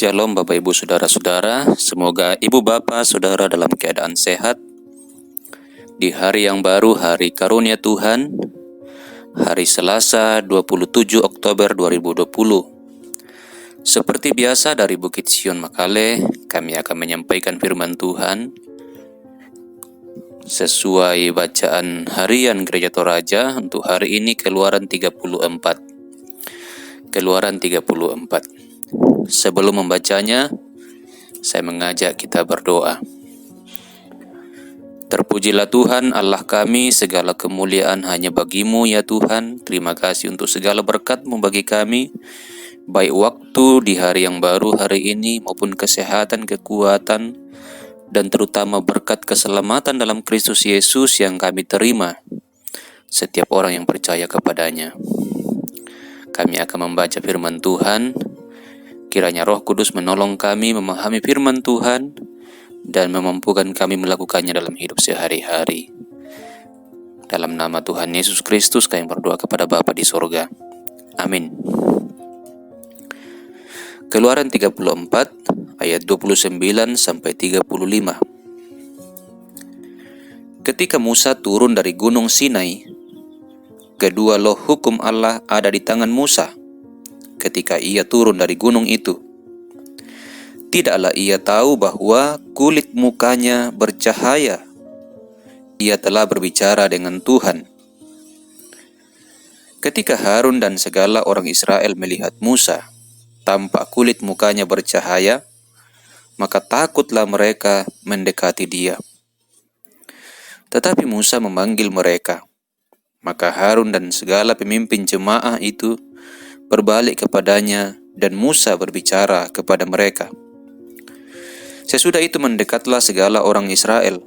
Shalom Bapak Ibu Saudara-saudara, semoga Ibu Bapak Saudara dalam keadaan sehat. Di hari yang baru, hari karunia Tuhan, hari Selasa 27 Oktober 2020. Seperti biasa dari Bukit Sion Makale, kami akan menyampaikan firman Tuhan sesuai bacaan harian Gereja Toraja untuk hari ini Keluaran 34. Keluaran 34. Sebelum membacanya, saya mengajak kita berdoa. Terpujilah Tuhan Allah kami, segala kemuliaan hanya bagi-Mu ya Tuhan. Terima kasih untuk segala berkat-Mu bagi kami, baik waktu di hari yang baru hari ini maupun kesehatan, kekuatan, dan terutama berkat keselamatan dalam Kristus Yesus yang kami terima setiap orang yang percaya kepadanya. Kami akan membaca firman Tuhan. Kiranya Roh Kudus menolong kami memahami firman Tuhan dan memampukan kami melakukannya dalam hidup sehari-hari. Dalam nama Tuhan Yesus Kristus kami berdoa kepada Bapa di sorga. Amin. Keluaran 34 ayat 29 sampai 35. Ketika Musa turun dari gunung Sinai, kedua loh hukum Allah ada di tangan Musa. Ketika ia turun dari gunung itu, tidaklah ia tahu bahwa kulit mukanya bercahaya. Ia telah berbicara dengan Tuhan. Ketika Harun dan segala orang Israel melihat Musa, tampak kulit mukanya bercahaya, maka takutlah mereka mendekati dia. Tetapi Musa memanggil mereka. Maka Harun dan segala pemimpin jemaah itu berbalik kepadanya, dan Musa berbicara kepada mereka. Sesudah itu mendekatlah segala orang Israel,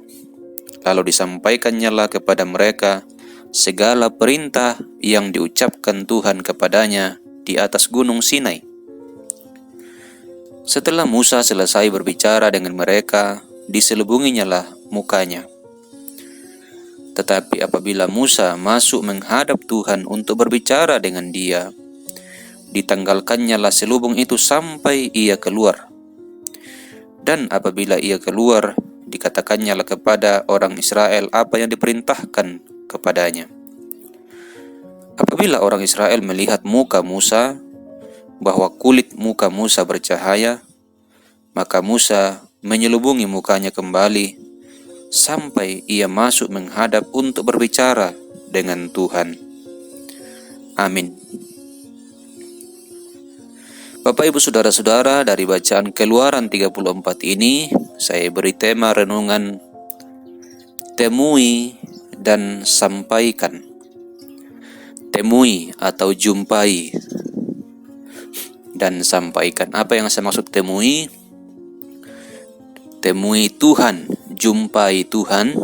lalu disampaikannyalah kepada mereka segala perintah yang diucapkan Tuhan kepadanya di atas gunung Sinai. Setelah Musa selesai berbicara dengan mereka, diselubunginyalah mukanya. Tetapi apabila Musa masuk menghadap Tuhan untuk berbicara dengan dia, ditanggalkannyalah selubung itu sampai ia keluar. Dan apabila ia keluar, dikatakannya kepada orang Israel apa yang diperintahkan kepadanya. Apabila orang Israel melihat muka Musa, bahwa kulit muka Musa bercahaya, maka Musa menyelubungi mukanya kembali, sampai ia masuk menghadap untuk berbicara dengan Tuhan. Amin. Bapak Ibu Saudara-saudara, dari bacaan Keluaran 34 ini, saya beri tema renungan temui dan sampaikan. Temui atau jumpai dan sampaikan. Apa yang saya maksud temui? Temui Tuhan, jumpai Tuhan,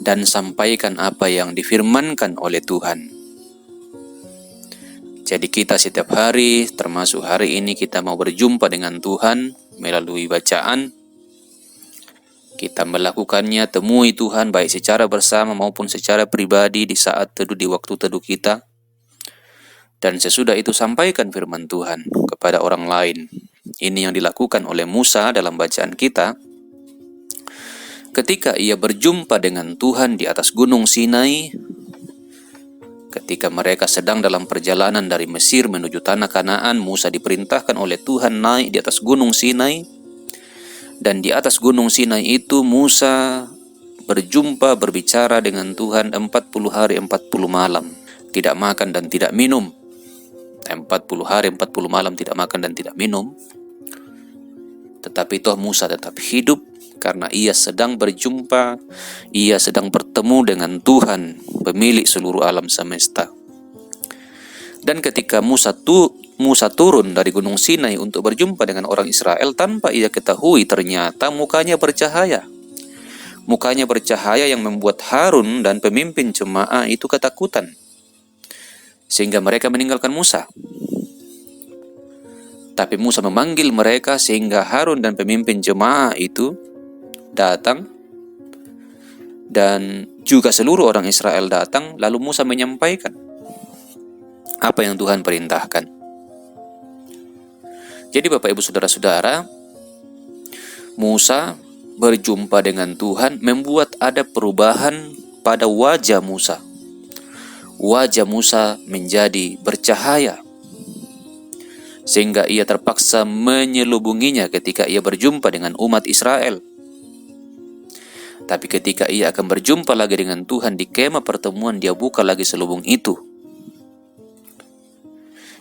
dan sampaikan apa yang difirmankan oleh Tuhan. Jadi kita setiap hari, termasuk hari ini, kita mau berjumpa dengan Tuhan melalui bacaan. Kita melakukannya, temui Tuhan baik secara bersama maupun secara pribadi di saat teduh, di waktu teduh kita. Dan sesudah itu sampaikan firman Tuhan kepada orang lain. Ini yang dilakukan oleh Musa dalam bacaan kita. Ketika ia berjumpa dengan Tuhan di atas gunung Sinai, ketika mereka sedang dalam perjalanan dari Mesir menuju tanah Kanaan, Musa diperintahkan oleh Tuhan naik di atas gunung Sinai. Dan di atas gunung Sinai itu Musa berbicara dengan Tuhan 40 hari 40 malam. Tidak makan dan tidak minum. 40 hari 40 malam tidak makan dan tidak minum. Tetapi toh Musa tetap hidup karena ia sedang berjumpa, ia sedang bertemu dengan Tuhan, pemilik seluruh alam semesta. Dan ketika Musa turun dari gunung Sinai untuk berjumpa dengan orang Israel, tanpa ia ketahui ternyata mukanya bercahaya. Mukanya bercahaya yang membuat Harun dan pemimpin jemaah itu ketakutan, sehingga mereka meninggalkan Musa. Tapi Musa memanggil mereka sehingga Harun dan pemimpin jemaah itu datang, dan juga seluruh orang Israel datang. Lalu Musa menyampaikan apa yang Tuhan perintahkan. Jadi Bapak Ibu Saudara-saudara, Musa berjumpa dengan Tuhan membuat ada perubahan pada wajah Musa. Wajah Musa menjadi bercahaya, sehingga ia terpaksa menyelubunginya ketika ia berjumpa dengan umat Israel. Tapi ketika ia akan berjumpa lagi dengan Tuhan di kemah pertemuan, dia buka lagi selubung itu.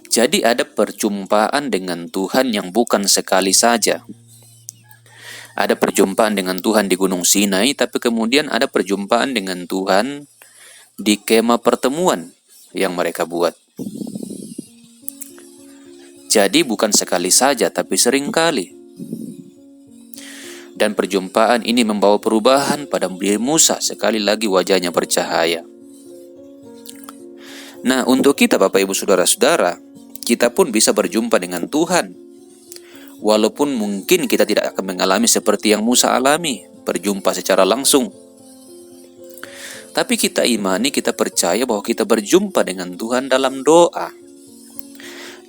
Jadi ada perjumpaan dengan Tuhan yang bukan sekali saja. Ada perjumpaan dengan Tuhan di Gunung Sinai, tapi kemudian ada perjumpaan dengan Tuhan di kemah pertemuan yang mereka buat. Jadi bukan sekali saja, tapi sering kali. Dan perjumpaan ini membawa perubahan pada diri Musa, sekali lagi wajahnya bercahaya. Nah, untuk kita Bapak Ibu Saudara-saudara, kita pun bisa berjumpa dengan Tuhan. Walaupun mungkin kita tidak akan mengalami seperti yang Musa alami, berjumpa secara langsung. Tapi kita imani, kita percaya bahwa kita berjumpa dengan Tuhan dalam doa.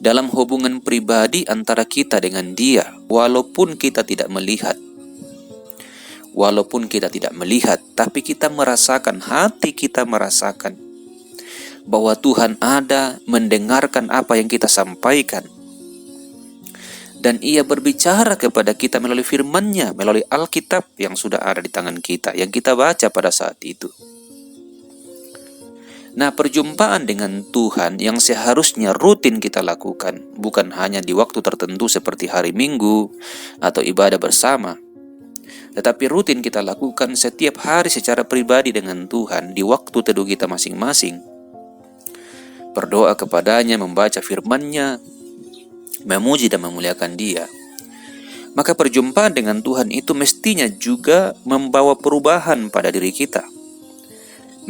Dalam hubungan pribadi antara kita dengan Dia, walaupun kita tidak melihat. Walaupun kita tidak melihat, tapi kita merasakan, hati kita merasakan bahwa Tuhan ada, mendengarkan apa yang kita sampaikan. Dan Ia berbicara kepada kita melalui firman-Nya, melalui Alkitab yang sudah ada di tangan kita, yang kita baca pada saat itu. Nah, perjumpaan dengan Tuhan yang seharusnya rutin kita lakukan, bukan hanya di waktu tertentu seperti hari Minggu atau ibadah bersama, tetapi rutin kita lakukan setiap hari secara pribadi dengan Tuhan di waktu teduh kita masing-masing. Berdoa kepadanya, membaca firman-Nya, memuji dan memuliakan Dia. Maka perjumpaan dengan Tuhan itu mestinya juga membawa perubahan pada diri kita.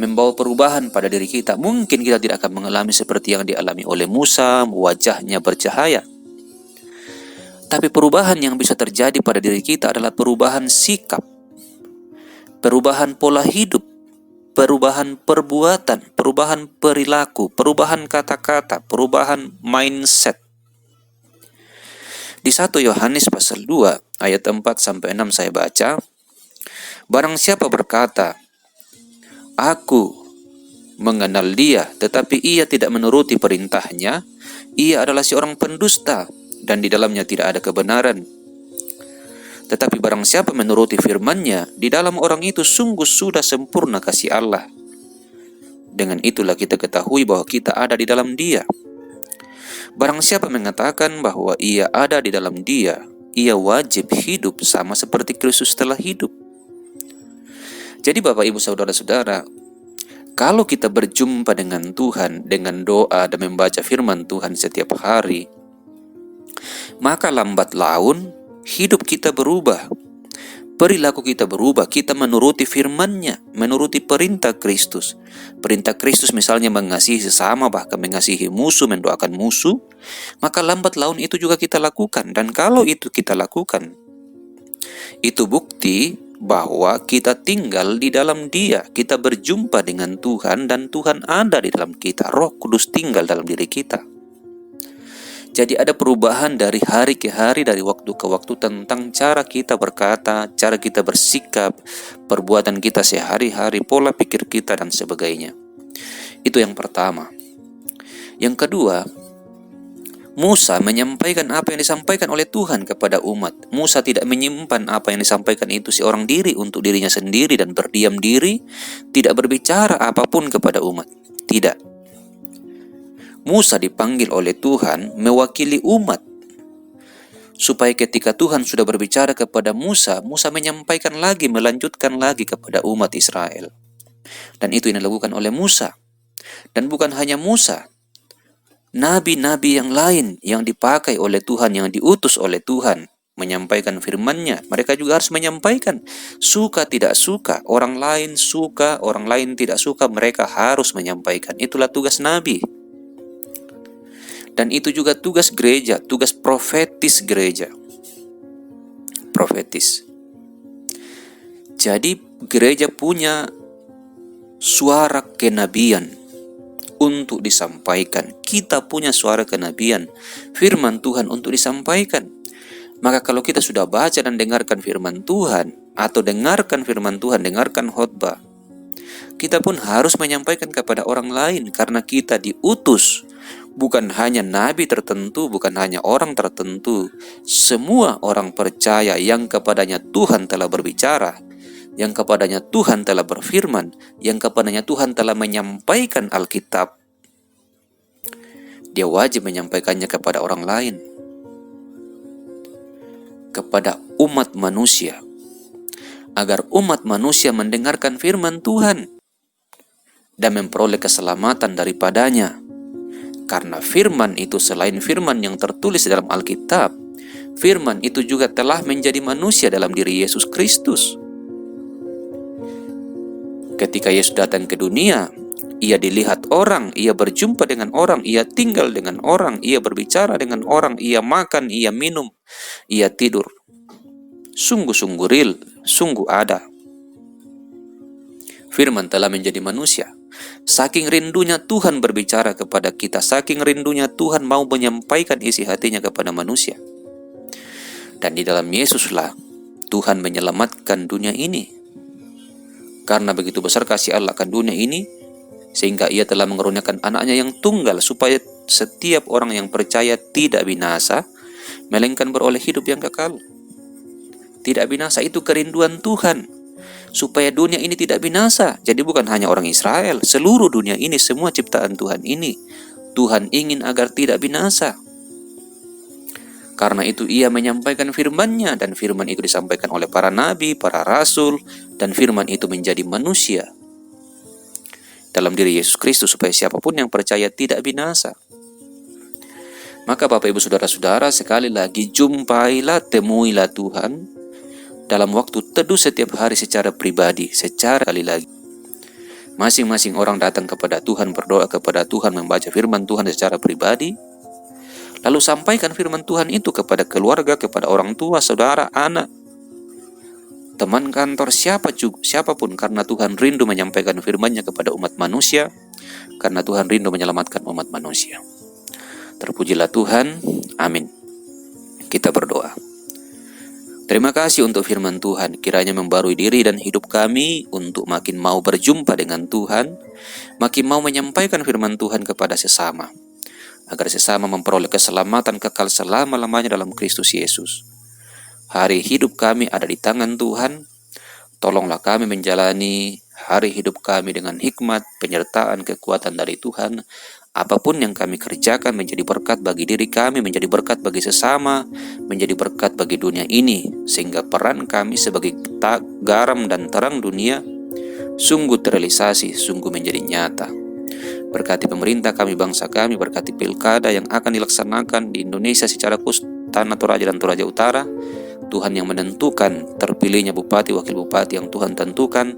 Membawa perubahan pada diri kita. Mungkin kita tidak akan mengalami seperti yang dialami oleh Musa, wajahnya bercahaya. Tapi perubahan yang bisa terjadi pada diri kita adalah perubahan sikap, perubahan pola hidup, perubahan perbuatan, perubahan perilaku, perubahan kata-kata, perubahan mindset. Di 1 Yohanes pasal 2 ayat 4-6 saya baca, barang siapa berkata, aku mengenal Dia, tetapi ia tidak menuruti perintahnya, ia adalah seorang pendusta, dan di dalamnya tidak ada kebenaran. Tetapi barang siapa menuruti firman-Nya, di dalam orang itu sungguh sudah sempurna kasih Allah. Dengan itulah kita ketahui bahwa kita ada di dalam Dia. Barang siapa mengatakan bahwa ia ada di dalam Dia, ia wajib hidup sama seperti Kristus telah hidup. Jadi Bapak Ibu Saudara-saudara, kalau kita berjumpa dengan Tuhan dengan doa dan membaca firman Tuhan setiap hari, maka lambat laun hidup kita berubah, perilaku kita berubah, kita menuruti firman-Nya, menuruti perintah Kristus. Perintah Kristus misalnya mengasihi sesama, bahkan mengasihi musuh, mendoakan musuh, maka lambat laun itu juga kita lakukan. Dan kalau itu kita lakukan, itu bukti bahwa kita tinggal di dalam Dia, kita berjumpa dengan Tuhan dan Tuhan ada di dalam kita, Roh Kudus tinggal dalam diri kita. Jadi ada perubahan dari hari ke hari, dari waktu ke waktu tentang cara kita berkata, cara kita bersikap, perbuatan kita sehari-hari, pola pikir kita dan sebagainya. Itu yang pertama. Yang kedua, Musa menyampaikan apa yang disampaikan oleh Tuhan kepada umat. Musa tidak menyimpan apa yang disampaikan itu seorang diri untuk dirinya sendiri dan berdiam diri, tidak berbicara apapun kepada umat. Tidak. Musa dipanggil oleh Tuhan mewakili umat, supaya ketika Tuhan sudah berbicara kepada Musa, Musa menyampaikan lagi, melanjutkan lagi kepada umat Israel. Dan itu yang dilakukan oleh Musa. Dan bukan hanya Musa, nabi-nabi yang lain yang dipakai oleh Tuhan, yang diutus oleh Tuhan menyampaikan firman-Nya, mereka juga harus menyampaikan. Suka tidak suka, orang lain suka, orang lain tidak suka, mereka harus menyampaikan. Itulah tugas nabi. Dan itu juga tugas gereja, tugas profetis gereja. Profetis. Jadi gereja punya suara kenabian untuk disampaikan. Kita punya suara kenabian, firman Tuhan untuk disampaikan. Maka kalau kita sudah baca dan dengarkan firman Tuhan, atau dengarkan firman Tuhan, dengarkan khotbah, kita pun harus menyampaikan kepada orang lain, karena kita diutus. Bukan hanya nabi tertentu, bukan hanya orang tertentu. Semua orang percaya yang kepadanya Tuhan telah berbicara, yang kepadanya Tuhan telah berfirman, yang kepadanya Tuhan telah menyampaikan Alkitab. Dia wajib menyampaikannya kepada orang lain, kepada umat manusia, agar umat manusia mendengarkan firman Tuhan dan memperoleh keselamatan daripadanya. Karena firman itu selain firman yang tertulis dalam Alkitab, firman itu juga telah menjadi manusia dalam diri Yesus Kristus. Ketika Yesus datang ke dunia, ia dilihat orang, ia berjumpa dengan orang, ia tinggal dengan orang, ia berbicara dengan orang, ia makan, ia minum, ia tidur. Sungguh-sungguh real, sungguh ada. Firman telah menjadi manusia. Saking rindunya Tuhan berbicara kepada kita, saking rindunya Tuhan mau menyampaikan isi hatinya kepada manusia. Dan di dalam Yesuslah Tuhan menyelamatkan dunia ini. Karena begitu besar kasih Allah akan dunia ini, sehingga ia telah mengaruniakan anaknya yang tunggal, supaya setiap orang yang percaya tidak binasa, melainkan beroleh hidup yang kekal. Tidak binasa, itu kerinduan Tuhan, supaya dunia ini tidak binasa. Jadi bukan hanya orang Israel, seluruh dunia ini, semua ciptaan Tuhan ini, Tuhan ingin agar tidak binasa. Karena itu ia menyampaikan firman-Nya, dan firman itu disampaikan oleh para nabi, para rasul, dan firman itu menjadi manusia dalam diri Yesus Kristus, supaya siapapun yang percaya tidak binasa. Maka Bapak Ibu Saudara-saudara, sekali lagi jumpailah, temuilah Tuhan dalam waktu teduh setiap hari secara pribadi, secara kali lagi. Masing-masing orang datang kepada Tuhan, berdoa kepada Tuhan, membaca firman Tuhan secara pribadi. Lalu sampaikan firman Tuhan itu kepada keluarga, kepada orang tua, saudara, anak, teman kantor, siapapun. Karena Tuhan rindu menyampaikan firman-Nya kepada umat manusia, karena Tuhan rindu menyelamatkan umat manusia. Terpujilah Tuhan, amin. Kita berdoa. Terima kasih untuk firman Tuhan, kiranya membarui diri dan hidup kami untuk makin mau berjumpa dengan Tuhan, makin mau menyampaikan firman Tuhan kepada sesama, agar sesama memperoleh keselamatan kekal selama-lamanya dalam Kristus Yesus. Hari hidup kami ada di tangan Tuhan. Tolonglah kami menjalani hari hidup kami dengan hikmat, penyertaan, kekuatan dari Tuhan. Apapun yang kami kerjakan menjadi berkat bagi diri kami, menjadi berkat bagi sesama, menjadi berkat bagi dunia ini, sehingga peran kami sebagai garam dan terang dunia sungguh terrealisasi, sungguh menjadi nyata. Berkati pemerintah kami, bangsa kami, berkati pilkada yang akan dilaksanakan di Indonesia secara khusus Tanah Toraja dan Toraja Utara. Tuhan yang menentukan terpilihnya bupati, wakil bupati yang Tuhan tentukan,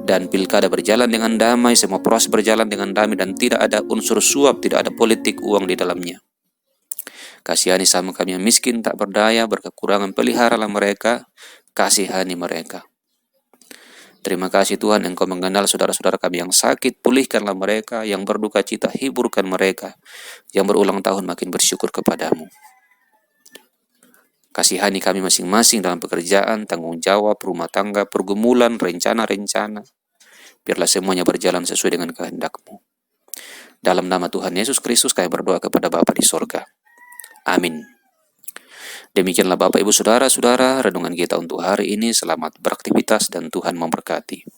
dan pilkada berjalan dengan damai, semua proses berjalan dengan damai, dan tidak ada unsur suap, tidak ada politik uang di dalamnya. Kasihani sama kami yang miskin, tak berdaya, berkekurangan, peliharalah mereka, kasihani mereka. Terima kasih Tuhan, Engkau mengenal saudara-saudara kami yang sakit, pulihkanlah mereka, yang berduka cita, hiburkan mereka, yang berulang tahun makin bersyukur kepadamu. Kasihani kami masing-masing dalam pekerjaan, tanggung jawab, rumah tangga, pergumulan, rencana-rencana. Biarlah semuanya berjalan sesuai dengan kehendak-Mu. Dalam nama Tuhan Yesus Kristus kami berdoa kepada Bapa di sorga. Amin. Demikianlah Bapak Ibu Saudara-saudara, renungan kita untuk hari ini. Selamat beraktivitas dan Tuhan memberkati.